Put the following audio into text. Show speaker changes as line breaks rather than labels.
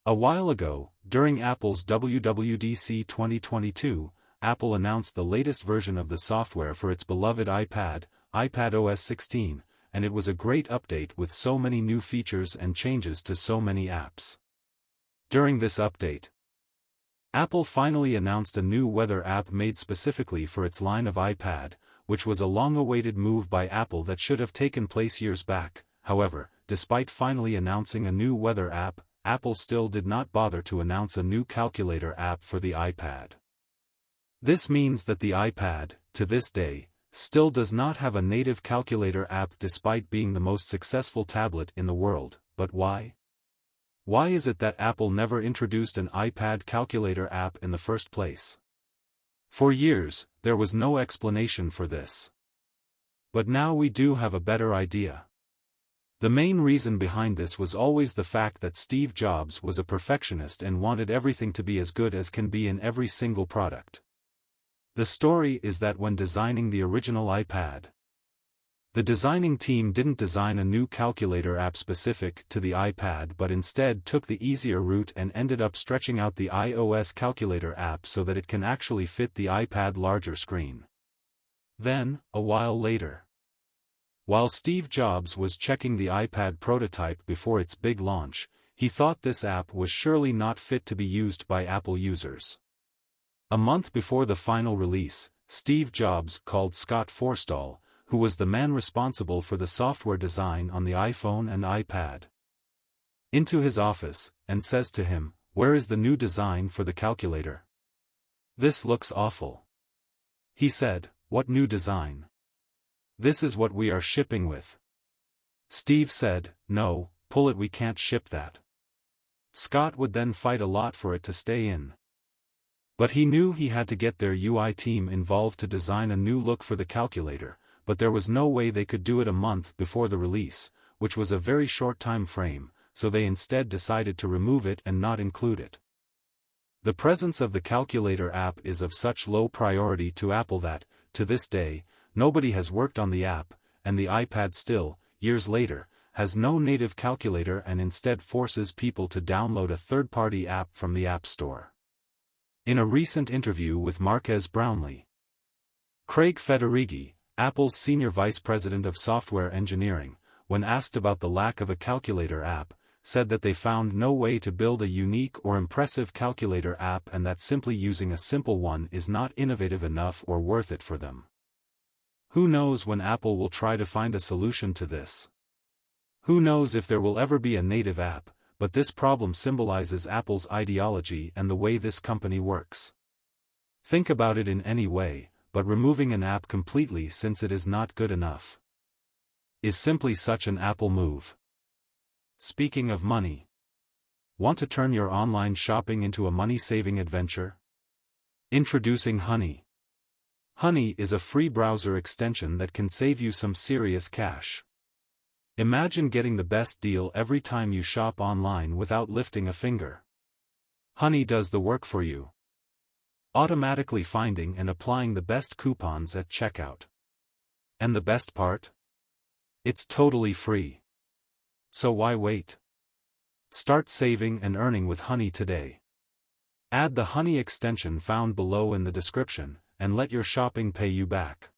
A while ago, during Apple's WWDC 2022, Apple announced the latest version of the software for its beloved iPad, iPadOS 16, and it was a great update with so many new features and changes to so many apps. During this update, Apple finally announced a new weather app made specifically for its line of iPad, which was a long-awaited move by Apple that should have taken place years back. However, despite finally announcing a new weather app, Apple still did not bother to announce a new calculator app for the iPad. This means that the iPad, to this day, still does not have a native calculator app despite being the most successful tablet in the world. But why? Why is it that Apple never introduced an iPad calculator app in the first place? For years, there was no explanation for this. But now we do have a better idea. The main reason behind this was always the fact that Steve Jobs was a perfectionist and wanted everything to be as good as can be in every single product. The story is that when designing the original iPad, the designing team didn't design a new calculator app specific to the iPad but instead took the easier route and ended up stretching out the iOS calculator app so that it can actually fit the iPad larger screen. Then, a while later, while Steve Jobs was checking the iPad prototype before its big launch, he thought this app was surely not fit to be used by Apple users. A month before the final release, Steve Jobs called Scott Forstall, who was the man responsible for the software design on the iPhone and iPad, into his office, and says to him, "Where is the new design for the calculator? This looks awful." He said, "What new design? This is what we are shipping with." Steve said, "No, pull it, we can't ship that." Scott would then fight a lot for it to stay in. But he knew he had to get their UI team involved to design a new look for the calculator, but there was no way they could do it a month before the release, which was a very short time frame, so they instead decided to remove it and not include it. The presence of the calculator app is of such low priority to Apple that, to this day, nobody has worked on the app, and the iPad still, years later, has no native calculator and instead forces people to download a third-party app from the App Store. In a recent interview with Marques Brownlee, Craig Federighi, Apple's senior vice president of software engineering, when asked about the lack of a calculator app, said that they found no way to build a unique or impressive calculator app and that simply using a simple one is not innovative enough or worth it for them. Who knows when Apple will try to find a solution to this? Who knows if there will ever be a native app, but this problem symbolizes Apple's ideology and the way this company works. Think about it in any way, but removing an app completely since it is not good enough is simply such an Apple move. Speaking of money, want to turn your online shopping into a money-saving adventure? Introducing Honey. Honey is a free browser extension that can save you some serious cash. Imagine getting the best deal every time you shop online without lifting a finger. Honey does the work for you, automatically finding and applying the best coupons at checkout. And the best part? It's totally free. So why wait? Start saving and earning with Honey today. Add the Honey extension found below in the description, and let your shopping pay you back.